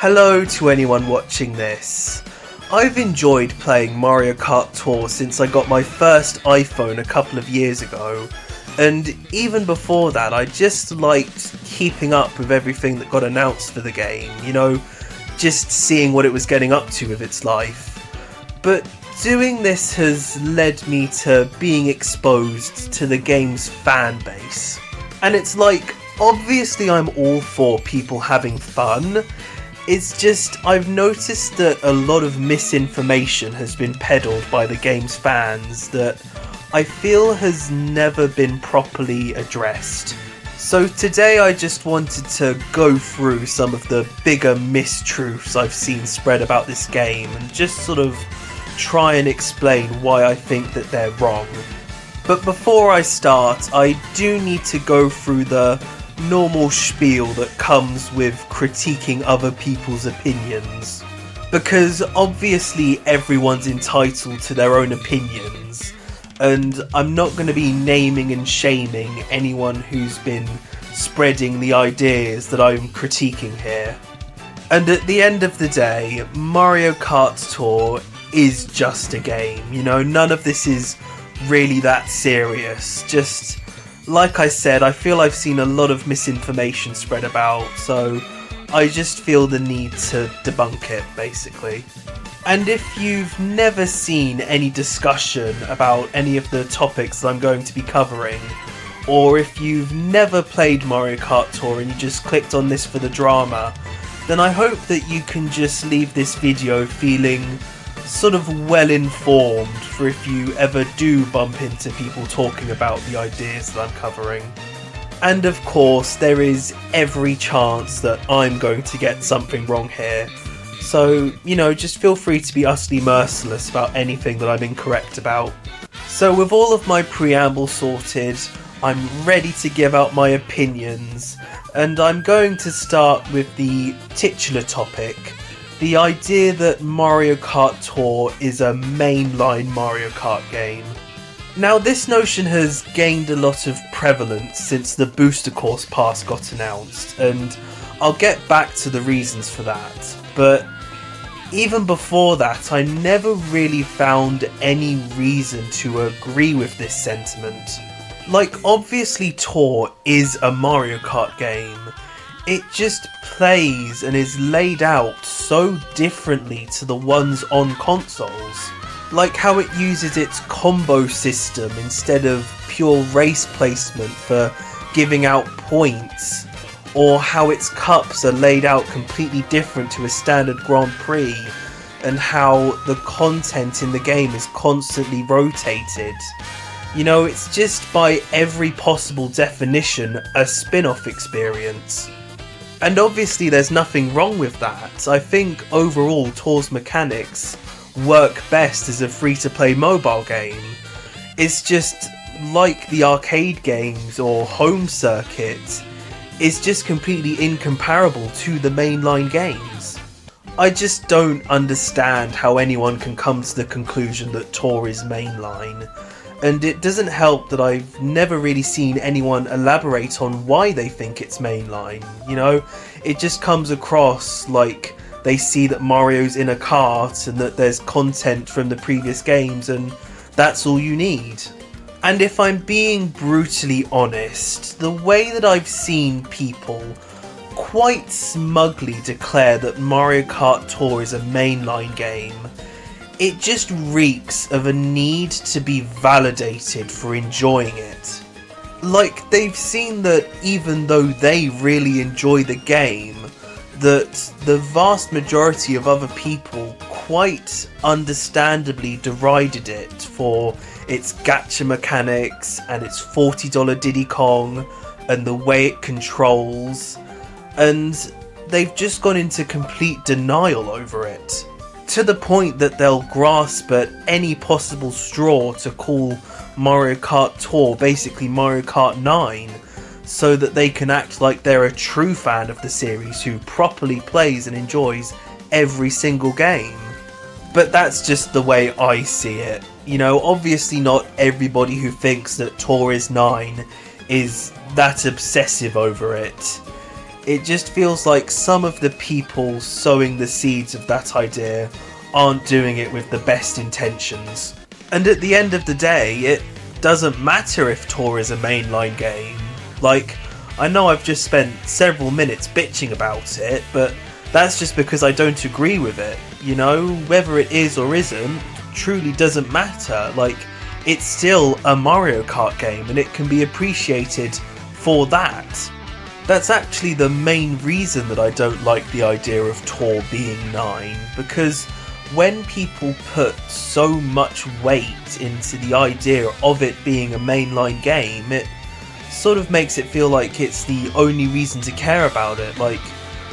Hello to anyone watching this. I've enjoyed playing Mario Kart Tour since I got my first iPhone a couple of years ago, and even before that I just liked keeping up with everything that got announced for the game, just seeing what it was getting up to with its life. But doing this has led me to being exposed to the game's fan base. And it's like, obviously I'm all for people having fun. It's just, I've noticed that a lot of misinformation has been peddled by the game's fans that I feel has never been properly addressed. So today I just wanted to go through some of the bigger mistruths I've seen spread about this game and just sort of try and explain why I think that they're wrong. But before I start, I do need to go through the normal spiel that comes with critiquing other people's opinions. Because obviously everyone's entitled to their own opinions, and I'm not going to be naming and shaming anyone who's been spreading the ideas that I'm critiquing here. And at the end of the day, Mario Kart Tour is just a game, none of this is really that serious. Just like I said, I feel I've seen a lot of misinformation spread about, so I just feel the need to debunk it, basically. And if you've never seen any discussion about any of the topics that I'm going to be covering, or if you've never played Mario Kart Tour and you just clicked on this for the drama, then I hope that you can just leave this video feeling sort of well informed for if you ever do bump into people talking about the ideas that I'm covering. And of course, there is every chance that I'm going to get something wrong here. So, just feel free to be utterly merciless about anything that I'm incorrect about. So with all of my preamble sorted, I'm ready to give out my opinions, and I'm going to start with the titular topic, the idea that Mario Kart Tour is a mainline Mario Kart game. Now, this notion has gained a lot of prevalence since the Booster Course Pass got announced, and I'll get back to the reasons for that. But even before that, I never really found any reason to agree with this sentiment. Like, obviously Tour is a Mario Kart game. It just plays and is laid out so differently to the ones on consoles. Like how it uses its combo system instead of pure race placement for giving out points, or how its cups are laid out completely different to a standard Grand Prix, and how the content in the game is constantly rotated. It's just by every possible definition a spin-off experience. And obviously there's nothing wrong with that. I think overall Tour's mechanics work best as a free-to-play mobile game. It's just like the arcade games or home circuit, it's just completely incomparable to the mainline games. I just don't understand how anyone can come to the conclusion that Tour is mainline. And it doesn't help that I've never really seen anyone elaborate on why they think it's mainline. It just comes across like they see that Mario's in a kart and that there's content from the previous games, and that's all you need. And if I'm being brutally honest, the way that I've seen people quite smugly declare that Mario Kart Tour is a mainline game, it just reeks of a need to be validated for enjoying it. Like, they've seen that even though they really enjoy the game, that the vast majority of other people quite understandably derided it for its gacha mechanics and its $40 Diddy Kong and the way it controls, and they've just gone into complete denial over it. To the point that they'll grasp at any possible straw to call Mario Kart Tour basically Mario Kart 9, so that they can act like they're a true fan of the series who properly plays and enjoys every single game. But that's just the way I see it. Obviously not everybody who thinks that Tour is 9 is that obsessive over it. It just feels like some of the people sowing the seeds of that idea aren't doing it with the best intentions. And at the end of the day, it doesn't matter if Tour is a mainline game. Like, I know I've just spent several minutes bitching about it, but that's just because I don't agree with it. You know, whether it is or isn't truly doesn't matter. Like, it's still a Mario Kart game and it can be appreciated for that. That's actually the main reason that I don't like the idea of Tour being 9, because when people put so much weight into the idea of it being a mainline game, it sort of makes it feel like it's the only reason to care about it. Like,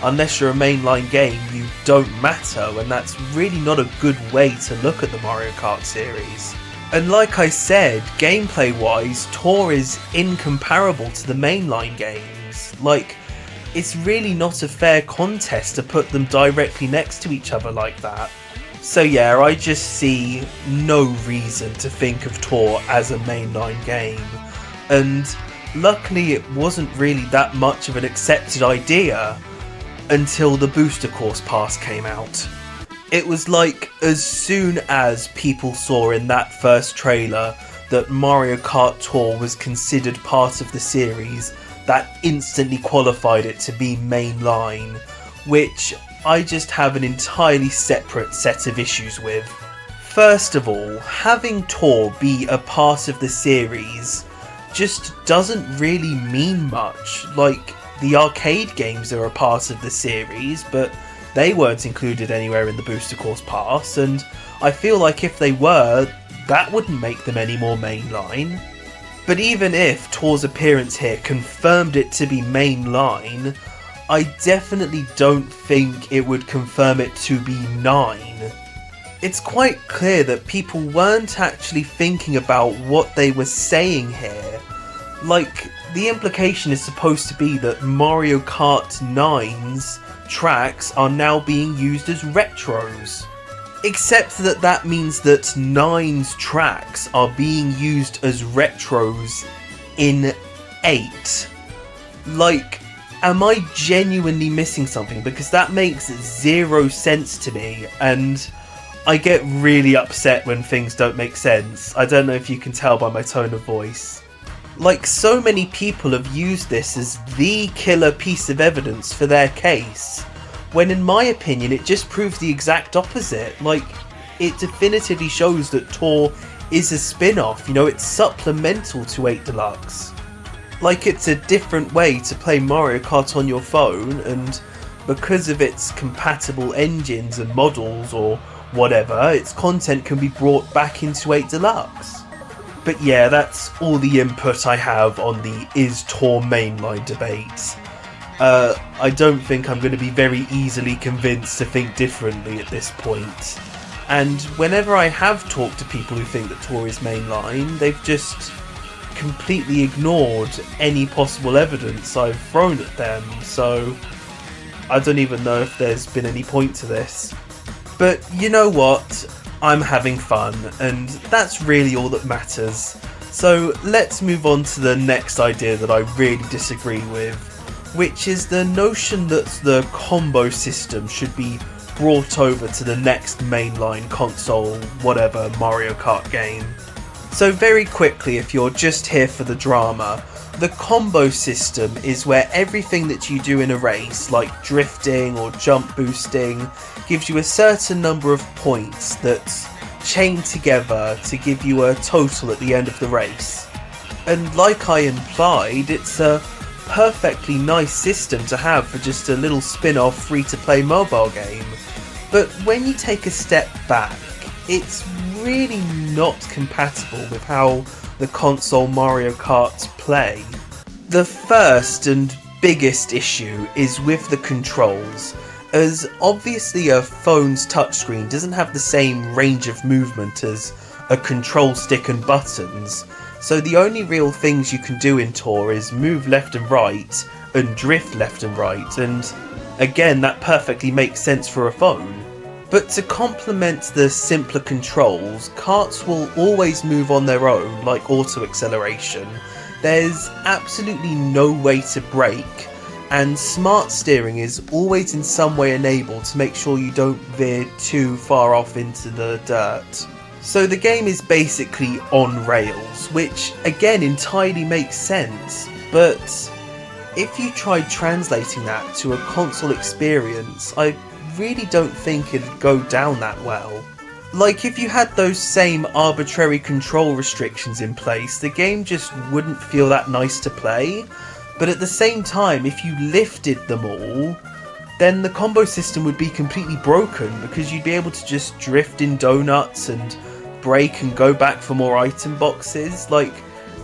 unless you're a mainline game, you don't matter, and that's really not a good way to look at the Mario Kart series. And like I said, gameplay wise, Tour is incomparable to the mainline games. Like, it's really not a fair contest to put them directly next to each other like that. So yeah, I just see no reason to think of Tour as a mainline game. And luckily it wasn't really that much of an accepted idea until the Booster Course Pass came out. It was like, as soon as people saw in that first trailer that Mario Kart Tour was considered part of the series, that instantly qualified it to be mainline, which I just have an entirely separate set of issues with. First of all, having Tour be a part of the series just doesn't really mean much. Like, the arcade games are a part of the series, but they weren't included anywhere in the Booster Course Pass, and I feel like if they were, that wouldn't make them any more mainline. But even if Tour's appearance here confirmed it to be mainline, I definitely don't think it would confirm it to be 9. It's quite clear that people weren't actually thinking about what they were saying here. Like, the implication is supposed to be that Mario Kart 9's tracks are now being used as retros. Except that that means that 9's tracks are being used as retros in 8. Like, am I genuinely missing something? Because that makes zero sense to me, and I get really upset when things don't make sense. I don't know if you can tell by my tone of voice. Like, so many people have used this as the killer piece of evidence for their case, when in my opinion it just proves the exact opposite. Like, it definitively shows that Tour is a spin-off, you know, it's supplemental to 8 Deluxe. Like, it's a different way to play Mario Kart on your phone, and because of its compatible engines and models or whatever, its content can be brought back into 8 Deluxe. But yeah, that's all the input I have on the is Tour mainline debate. I don't think I'm going to be very easily convinced to think differently at this point. And whenever I have talked to people who think that Tour is mainline, they've just completely ignored any possible evidence I've thrown at them, so I don't even know if there's been any point to this. But you know what? I'm having fun, and that's really all that matters. So let's move on to the next idea that I really disagree with, which is the notion that the combo system should be brought over to the next mainline console, whatever, Mario Kart game. So very quickly, if you're just here for the drama, the combo system is where everything that you do in a race, like drifting or jump boosting, gives you a certain number of points that chain together to give you a total at the end of the race. And like I implied, it's a perfectly nice system to have for just a little spin-off free-to-play mobile game. But when you take a step back, it's really not compatible with how the console Mario Karts play. The first and biggest issue is with the controls, as obviously a phone's touchscreen doesn't have the same range of movement as a control stick and buttons, so the only real things you can do in Tour is move left and right and drift left and right, and again, that perfectly makes sense for a phone. But to complement the simpler controls, karts will always move on their own, like auto acceleration. There's absolutely no way to brake, and smart steering is always in some way enabled to make sure you don't veer too far off into the dirt. So the game is basically on rails, which again entirely makes sense, but if you tried translating that to a console experience, I really don't think it'd go down that well. Like, if you had those same arbitrary control restrictions in place, the game just wouldn't feel that nice to play. But at the same time, if you lifted them all, then the combo system would be completely broken, because you'd be able to just drift in donuts and break and go back for more item boxes. Like,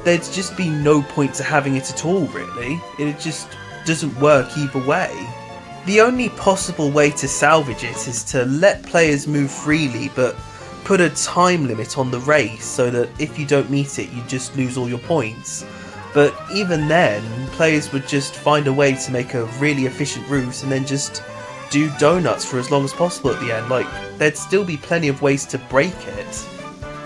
there'd just be no point to having it at all, really. It just doesn't work either way. The only possible way to salvage it is to let players move freely, but put a time limit on the race so that if you don't meet it, you just lose all your points. But even then, players would just find a way to make a really efficient route and then just do donuts for as long as possible at the end. Like, there'd still be plenty of ways to break it.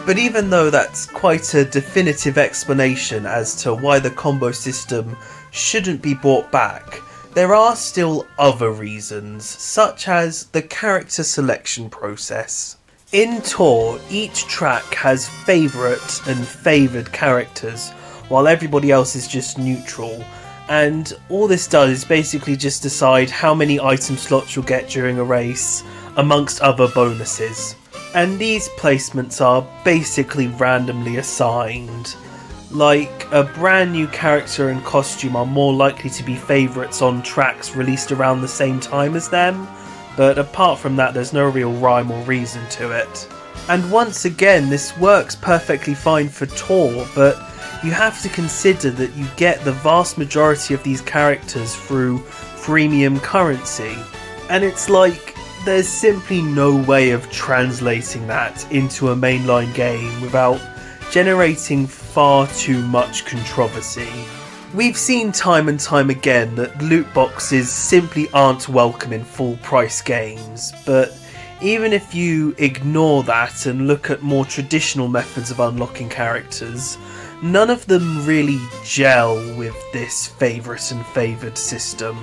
But even though that's quite a definitive explanation as to why the combo system shouldn't be brought back, there are still other reasons, such as the character selection process. In Tour, each track has favourite and favoured characters, while everybody else is just neutral, and all this does is basically just decide how many item slots you'll get during a race, amongst other bonuses. And these placements are basically randomly assigned. Like, a brand new character and costume are more likely to be favourites on tracks released around the same time as them, but apart from that there's no real rhyme or reason to it. And once again, this works perfectly fine for Tour, but you have to consider that you get the vast majority of these characters through freemium currency, and it's like, there's simply no way of translating that into a mainline game without generating far too much controversy. We've seen time and time again that loot boxes simply aren't welcome in full price games, but even if you ignore that and look at more traditional methods of unlocking characters, none of them really gel with this favourite and favoured system.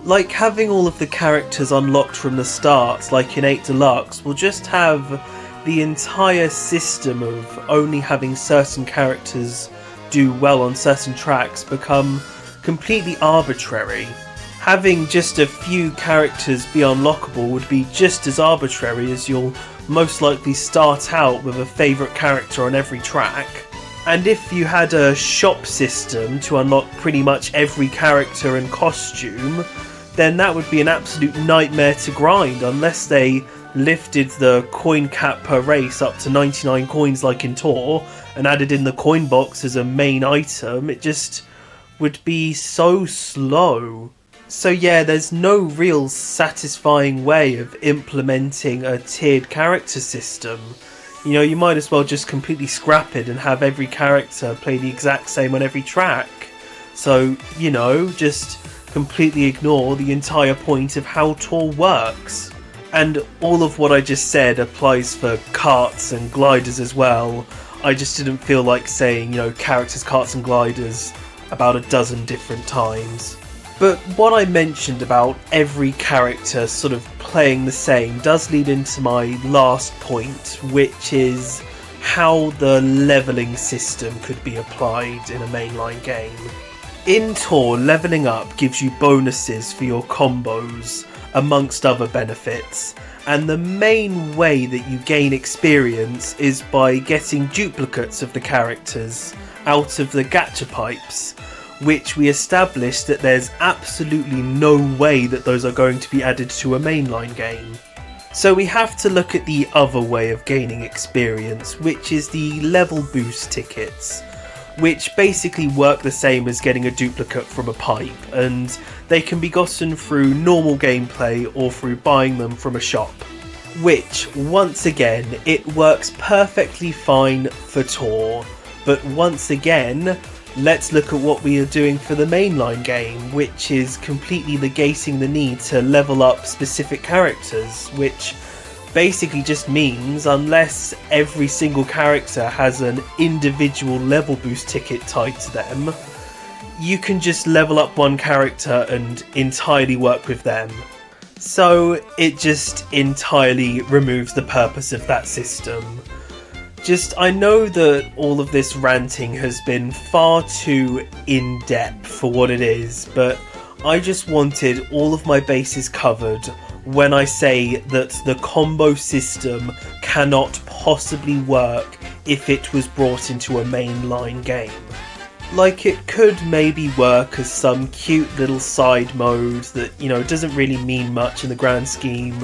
Like, having all of the characters unlocked from the start, like in 8 Deluxe, will just have the entire system of only having certain characters do well on certain tracks become completely arbitrary. Having just a few characters be unlockable would be just as arbitrary as you'll most likely start out with a favourite character on every track. And if you had a shop system to unlock pretty much every character and costume, then that would be an absolute nightmare to grind unless they lifted the coin cap per race up to 99 coins like in Tour and added in the coin box as a main item. It just would be so slow. So yeah, there's no real satisfying way of implementing a tiered character system. You know, you might as well just completely scrap it and have every character play the exact same on every track. So, you know, just completely ignore the entire point of how Tour works. And all of what I just said applies for karts and gliders as well. I just didn't feel like saying, you know, characters, karts and gliders about a dozen different times. But what I mentioned about every character sort of playing the same does lead into my last point, which is how the levelling system could be applied in a mainline game. In Tour, levelling up gives you bonuses for your combos, amongst other benefits, and the main way that you gain experience is by getting duplicates of the characters out of the gacha pipes, which we established that there's absolutely no way that those are going to be added to a mainline game. So we have to look at the other way of gaining experience, which is the level boost tickets, which basically work the same as getting a duplicate from a pipe, and they can be gotten through normal gameplay or through buying them from a shop. Which, once again, it works perfectly fine for Tour, but once again, let's look at what we are doing for the mainline game, which is completely negating the need to level up specific characters, which basically just means unless every single character has an individual level boost ticket tied to them, you can just level up one character and entirely work with them. So it just entirely removes the purpose of that system. I know that all of this ranting has been far too in-depth for what it is, but I just wanted all of my bases covered when I say that the combo system cannot possibly work if it was brought into a mainline game. Like, it could maybe work as some cute little side mode that, doesn't really mean much in the grand scheme,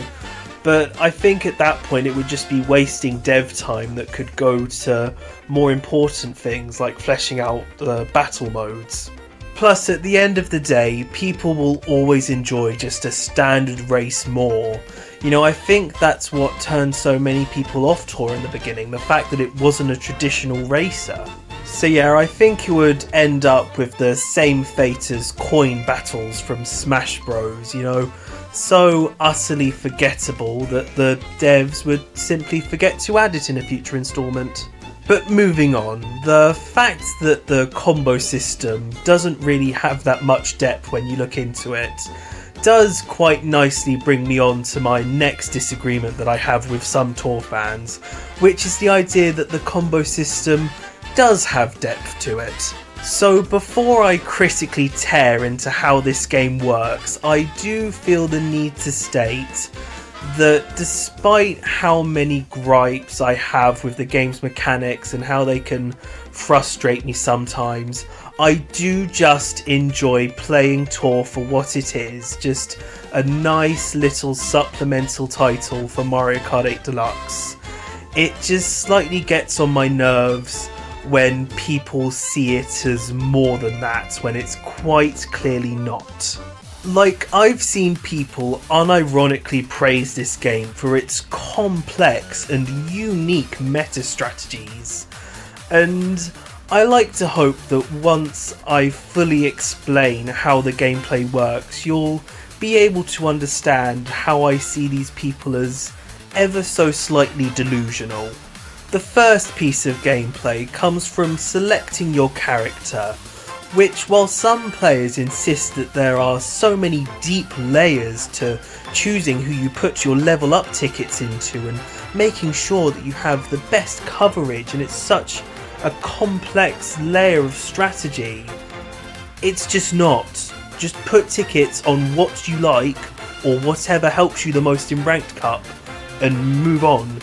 but I think at that point it would just be wasting dev time that could go to more important things like fleshing out the battle modes. Plus, at the end of the day, people will always enjoy just a standard race more. I think that's what turned so many people off Tour in the beginning, the fact that it wasn't a traditional racer. So yeah, I think it would end up with the same fate as coin battles from Smash Bros, so utterly forgettable that the devs would simply forget to add it in a future installment. But moving on, the fact that the combo system doesn't really have that much depth when you look into it does quite nicely bring me on to my next disagreement that I have with some Tour fans, which is the idea that the combo system does have depth to it. So before I critically tear into how this game works, I do feel the need to state that despite how many gripes I have with the game's mechanics and how they can frustrate me sometimes, I do just enjoy playing Tour for what it is, just a nice little supplemental title for Mario Kart 8 Deluxe. It just slightly gets on my nerves when people see it as more than that, when it's quite clearly not. Like, I've seen people unironically praise this game for its complex and unique meta strategies, and I like to hope that once I fully explain how the gameplay works, you'll be able to understand how I see these people as ever so slightly delusional. The first piece of gameplay comes from selecting your character, which, while some players insist that there are so many deep layers to choosing who you put your level up tickets into and making sure that you have the best coverage, and it's such a complex layer of strategy, it's just not. Just put tickets on what you like or whatever helps you the most in Ranked Cup and move on.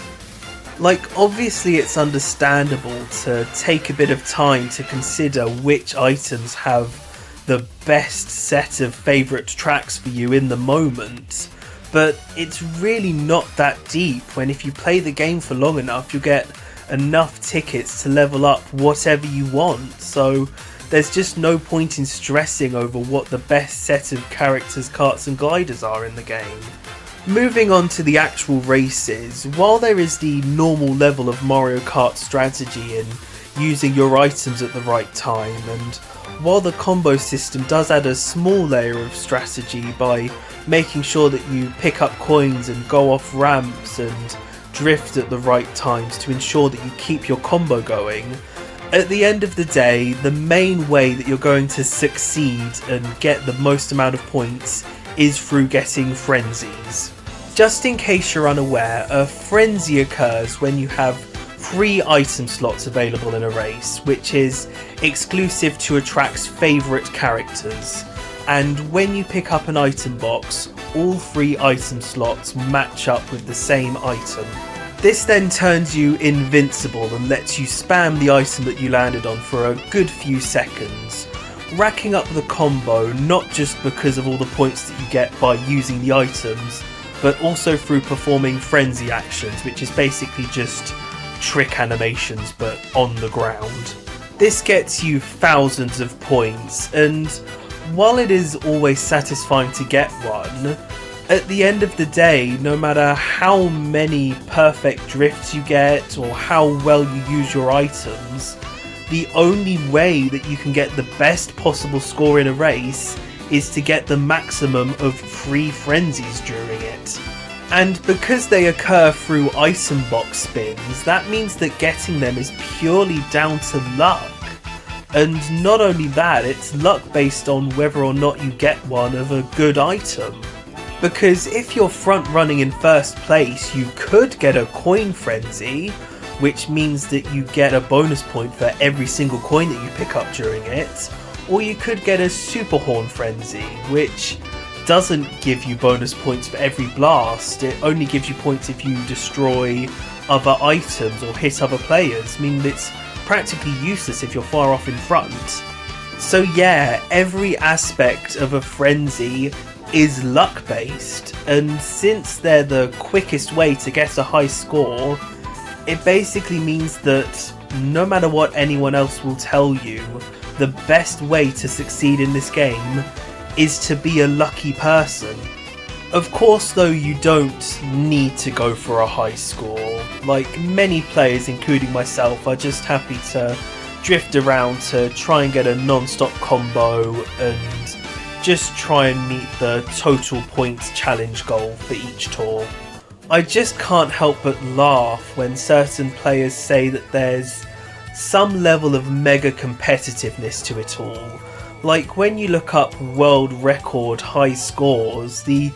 Like, obviously it's understandable to take a bit of time to consider which items have the best set of favourite tracks for you in the moment, but it's really not that deep when if you play the game for long enough you'll get enough tickets to level up whatever you want, so there's just no point in stressing over what the best set of characters, karts and gliders are in the game. Moving on to the actual races, while there is the normal level of Mario Kart strategy in using your items at the right time, and while the combo system does add a small layer of strategy by making sure that you pick up coins and go off ramps and drift at the right times to ensure that you keep your combo going, at the end of the day, the main way that you're going to succeed and get the most amount of points is through getting frenzies. Just in case you're unaware, a frenzy occurs when you have 3 item slots available in a race, which is exclusive to a track's favourite characters, and when you pick up an item box, all 3 item slots match up with the same item. This then turns you invincible and lets you spam the item that you landed on for a good few seconds, racking up the combo not just because of all the points that you get by using the items, but also through performing frenzy actions, which is basically just trick animations but on the ground. This gets you thousands of points, and while it is always satisfying to get one, at the end of the day, no matter how many perfect drifts you get or how well you use your items, the only way that you can get the best possible score in a race is to get the maximum of 3 frenzies during it. And because they occur through item box spins, that means that getting them is purely down to luck. And not only that, it's luck based on whether or not you get one of a good item. Because if you're front running in first place, you could get a coin frenzy, which means that you get a bonus point for every single coin that you pick up during it, or you could get a super horn frenzy, which doesn't give you bonus points for every blast. It only gives you points if you destroy other items or hit other players, meaning that it's practically useless if you're far off in front. So yeah, every aspect of a frenzy is luck based, and since they're the quickest way to get a high score, it basically means that no matter what anyone else will tell you, the best way to succeed in this game is to be a lucky person. Of course though, you don't need to go for a high score. Like many players, including myself, are just happy to drift around to try and get a non-stop combo and just try and meet the total points challenge goal for each tour. I just can't help but laugh when certain players say that there's some level of mega competitiveness to it all. Like when you look up world record high scores, the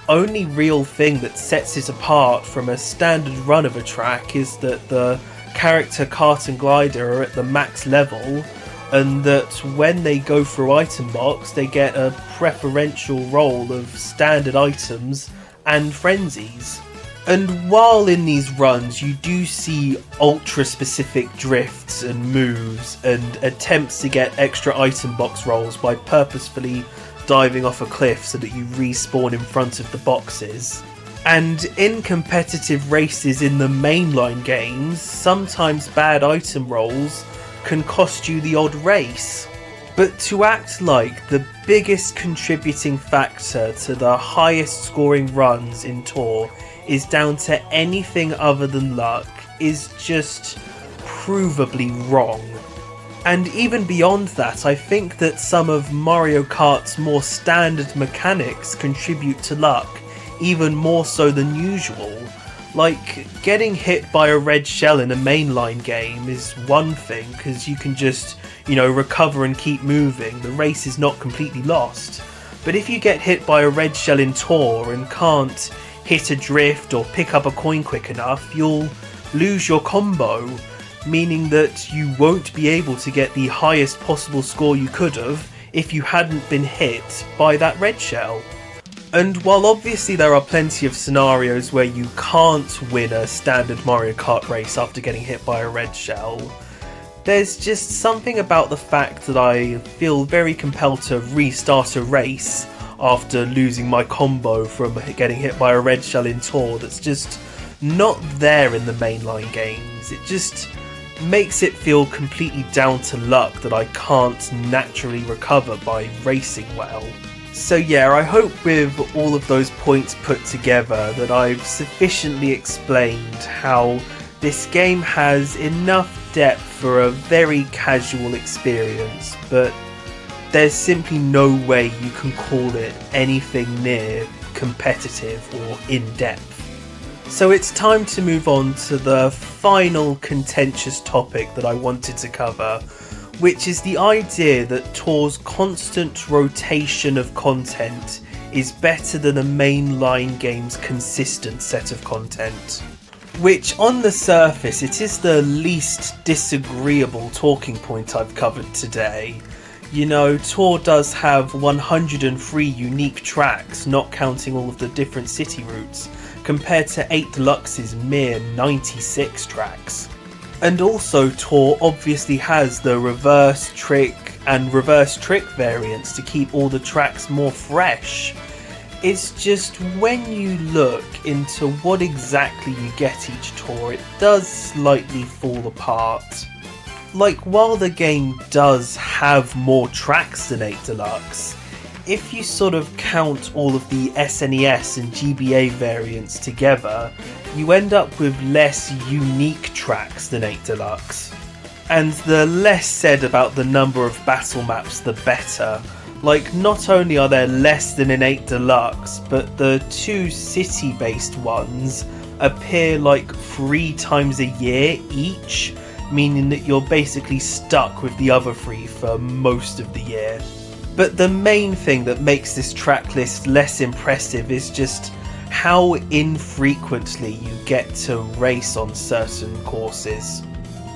only real thing that sets it apart from a standard run of a track is that the character Kart and Glider are at the max level, and that when they go through item box they get a preferential roll of standard items and frenzies. And while in these runs you do see ultra specific drifts and moves and attempts to get extra item box rolls by purposefully diving off a cliff so that you respawn in front of the boxes. And in competitive races in the mainline games, sometimes bad item rolls can cost you the odd race. But to act like the biggest contributing factor to the highest scoring runs in Tour is down to anything other than luck is just provably wrong. And even beyond that, I think that some of Mario Kart's more standard mechanics contribute to luck, even more so than usual. Like, getting hit by a red shell in a mainline game is one thing, because you can just, recover and keep moving. The race is not completely lost. But if you get hit by a red shell in Tour and can't hit a drift or pick up a coin quick enough, you'll lose your combo, meaning that you won't be able to get the highest possible score you could have if you hadn't been hit by that red shell. And while obviously there are plenty of scenarios where you can't win a standard Mario Kart race after getting hit by a red shell, there's just something about the fact that I feel very compelled to restart a race after losing my combo from getting hit by a red shell in Tour that's just not there in the mainline games. It just makes it feel completely down to luck that I can't naturally recover by racing well. So yeah, I hope with all of those points put together that I've sufficiently explained how this game has enough depth for a very casual experience, but there's simply no way you can call it anything near competitive or in-depth. So it's time to move on to the final contentious topic that I wanted to cover, which is the idea that Tour's constant rotation of content is better than a mainline game's consistent set of content. Which, on the surface, it is the least disagreeable talking point I've covered today. Tour does have 103 unique tracks, not counting all of the different city routes, compared to 8 Deluxe's mere 96 tracks. And also, Tour obviously has the reverse trick and reverse trick variants to keep all the tracks more fresh. It's just when you look into what exactly you get each tour, it does slightly fall apart. Like, while the game does have more tracks than 8 Deluxe, if you sort of count all of the SNES and GBA variants together, you end up with less unique tracks than 8 Deluxe. And the less said about the number of battle maps, the better. Like, not only are there less than in 8 Deluxe, but the 2 city-based ones appear like 3 times a year each, meaning that you're basically stuck with the other 3 for most of the year. But the main thing that makes this track list less impressive is just how infrequently you get to race on certain courses.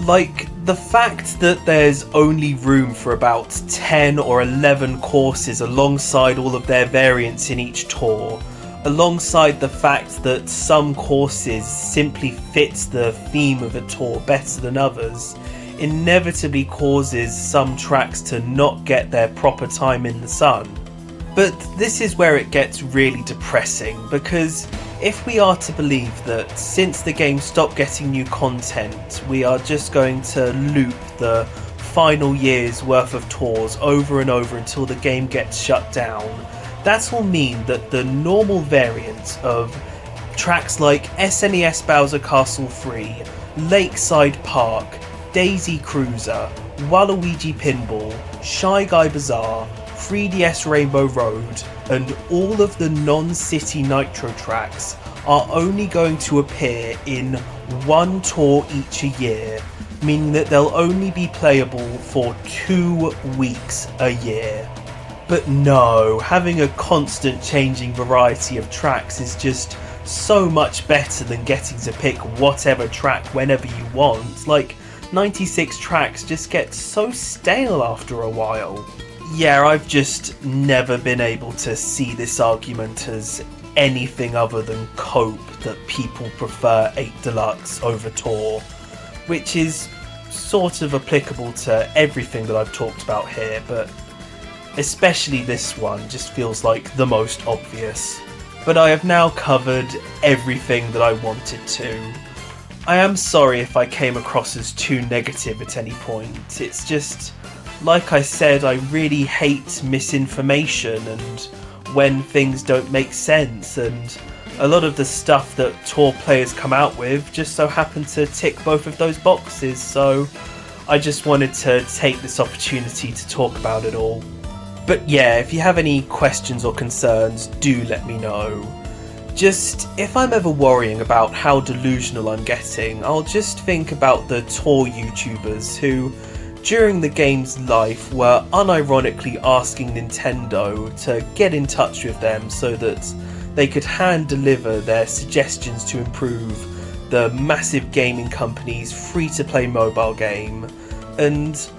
Like, the fact that there's only room for about 10 or 11 courses alongside all of their variants in each tour, alongside the fact that some courses simply fit the theme of a tour better than others, inevitably causes some tracks to not get their proper time in the sun. But this is where it gets really depressing, because if we are to believe that since the game stopped getting new content, we are just going to loop the final year's worth of tours over and over until the game gets shut down, that will mean that the normal variants of tracks like SNES Bowser Castle 3, Lakeside Park, Daisy Cruiser, Waluigi Pinball, Shy Guy Bazaar, 3DS Rainbow Road, and all of the non-city Nitro tracks are only going to appear in one tour each a year, meaning that they'll only be playable for 2 weeks a year. But no, having a constant changing variety of tracks is just so much better than getting to pick whatever track whenever you want. Like, 96 tracks just get so stale after a while. Yeah, I've just never been able to see this argument as anything other than cope that people prefer 8 Deluxe over Tour, which is sort of applicable to everything that I've talked about here, but especially this one just feels like the most obvious. But I have now covered everything that I wanted to. I am sorry if I came across as too negative at any point. It's just, like I said, I really hate misinformation and when things don't make sense, and a lot of the stuff that tour players come out with just so happen to tick both of those boxes, so I just wanted to take this opportunity to talk about it all. But yeah, if you have any questions or concerns, do let me know. Just, if I'm ever worrying about how delusional I'm getting, I'll just think about the tour YouTubers who, during the game's life, were unironically asking Nintendo to get in touch with them so that they could hand deliver their suggestions to improve the massive gaming company's free-to-play mobile game, and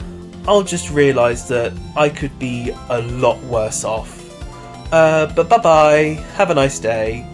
I'll just realise that I could be a lot worse off. But bye bye, have a nice day.